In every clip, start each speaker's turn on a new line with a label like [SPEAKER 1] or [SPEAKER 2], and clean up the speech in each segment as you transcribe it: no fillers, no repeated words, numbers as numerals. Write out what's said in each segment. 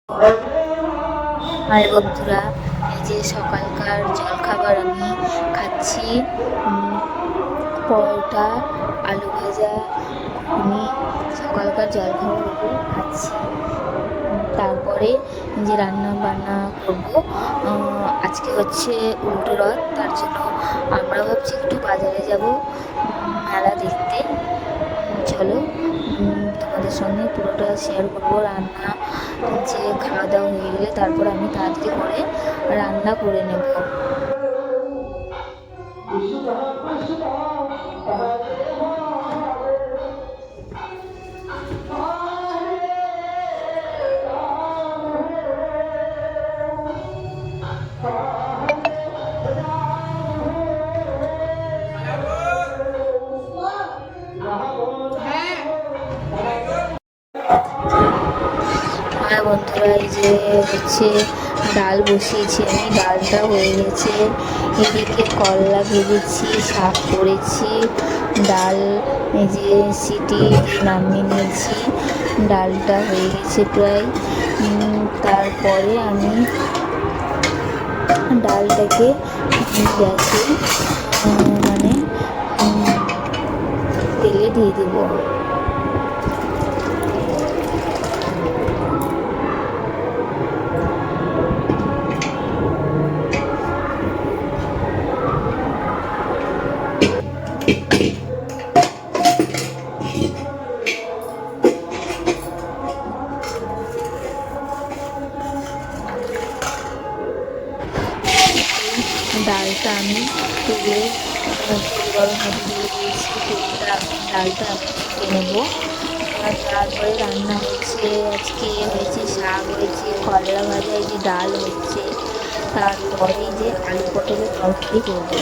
[SPEAKER 1] আর বন্ধুরা, এই যে সকালকার জলখাবার আমি খাচ্ছি। পরোটা, আলু ভাজা, ঘুগনি, সকালকার জলখাবারগুলো খাচ্ছি। তারপরে যে রান্না বান্না করব, আজকে হচ্ছে উল্টো রথ, তার জন্য আমরা ভাবছি একটু বাজারে যাব মেলা দেখতে। চলো তোমাদের সঙ্গে পুরোটা শেয়ার করবো। রান্না যে খাওয়া দাওয়া হয়ে গেলে তারপর আমি তাড়াতাড়ি করে রান্না করে নেব। হ্যাঁ বন্ধুরা, এই যে হচ্ছে ডাল বসিয়েছি আমি, ডালটা হয়ে গেছে। এদিকে করলা ভেজেছি, শাক করেছি, ডাল এই যে সিটি দিয়ে নামিয়ে নিয়েছি, ডালটা হয়ে গেছে প্রায়। তারপরে আমি ডালটাকে গ্যাসে মানে তেলে দিয়ে দেবো। ডালটা আমি তেলে গরম হতে দিয়ে দিয়েছি, ডালটা আমি ফুটিয়ে নেবো। আর তারপরে রান্না হচ্ছে, আজকে হয়েছে শাক, হয়েছে করলা ভাজা, এই যে ডাল হচ্ছে, তারপরে যে আলু পটলের তরকারি করবো।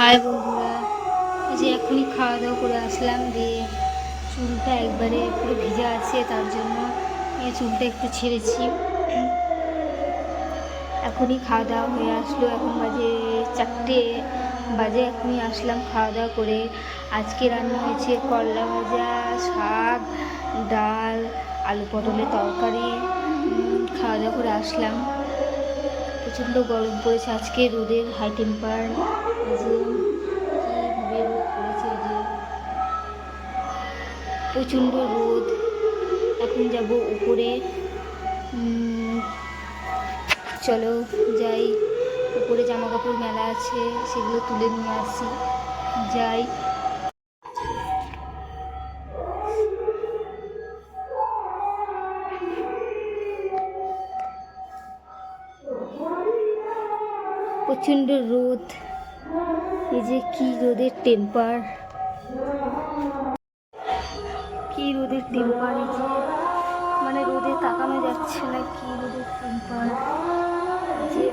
[SPEAKER 1] হাই বন্ধুরা, এই যে এখনই খাওয়া দাওয়া করে আসলাম, দিয়ে চুলটা একবারে পুরো ভিজা আছে, তার জন্য এই চুলটা একটু ছেড়েছি। এখনই খাওয়া দাওয়া হয়ে আসলো, এখন বাজে 4টে বাজে। এখনই আসলাম খাওয়া দাওয়া করে। আজকে রান্না হয়েছে করলা ভাজা, শাক, ডাল, আলু পটলের তরকারি। খাওয়া দাওয়া করে আসলাম। প্রচণ্ড গরম পড়েছে আজকে, রোদের হাই টেম্পার। যে কীভাবে রোদ পড়েছে, যে প্রচণ্ড রোদ। এখন যাব উপরে, চলো যাই। উপরে জামা কাপড় মেলা আছে, সেগুলো তুলে নিয়ে আসি, যাই। প্রচণ্ড রোদ, এই যে কি রোদের টেম্পার, কি রোদের টেম্পার, এই যে মানে রোদে তাকানো যাচ্ছে না, কি রোদের টেম্পার। যে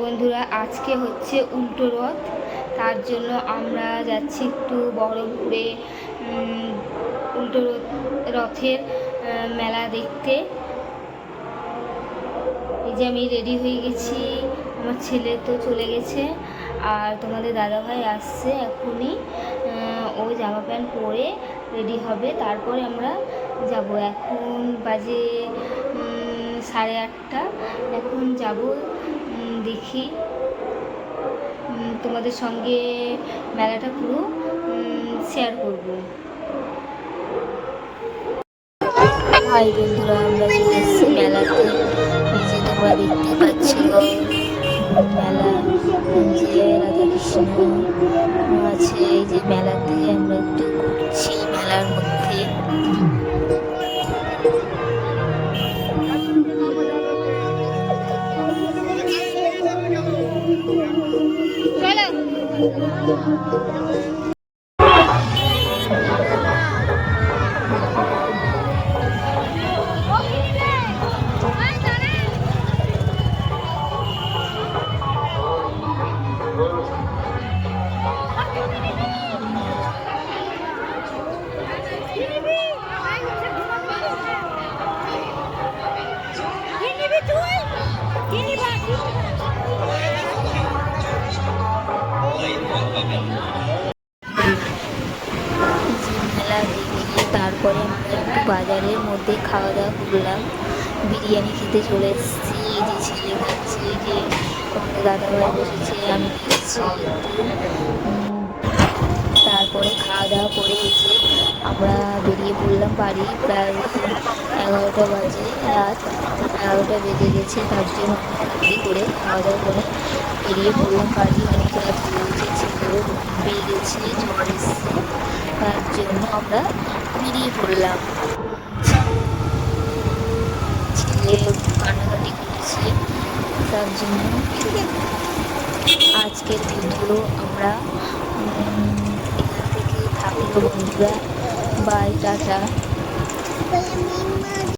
[SPEAKER 1] বন্ধুরা, আজকে হচ্ছে উল্টো রথ, তার জন্য আমরা যাচ্ছি একটু বহরমপুরে উল্টো রথের মেলা দেখতে। এই যে আমি রেডি হয়ে গেছি, আমার ছেলে তো চলে গেছে, আর তোমাদের দাদাভাই আসছে এখনই। ও জামা প্যান্ট পরে রেডি হবে, তারপরে আমরা যাব। এখন বাজে 8:30। এখন যাব, দেখি। তোমাদের সঙ্গে মেলাটা পুরো শেয়ার করব। হাই বন্ধুরা, আমরা চলে এসেছি মেলাতে। এই যে তোমরা দেখতে পাচ্ছ মেলা, যে রাধাকৃষ্ণ আছে। এই যে মেলাতে আমরা একটু ঘুরছি মেলার মধ্যে। মেলা দেখে তারপরে আমরা একটু বাজারের মধ্যে খাওয়া দাওয়া করলাম। বিরিয়ানি খেতে চলে এসেছি। এই যে ছেলে খাচ্ছে, এই যে দাদাভাই বসেছে, আমি খাচ্ছি। তারপরে খাওয়া দাওয়া করে এসে আমরা বেরিয়ে পড়লাম বাড়ি। প্রায় 11টা বাজে, রাত 11টা বেজে গেছে, তার জন্য তাড়াতাড়ি করে খাওয়া দাওয়া করে বেরিয়ে পড়লাম বাড়ি। অনেক রাত হয়ে গেছে, ছেলেও পেয়ে গেছে, জ্বর এসছে, তার জন্য আমরা বেরিয়ে পড়লাম। ছেলে কান্নাকাটি করেছে, তার জন্য আজকের ভিডিও আমরা এখান থেকে থাকলো বন্ধুরা। Bye, tata.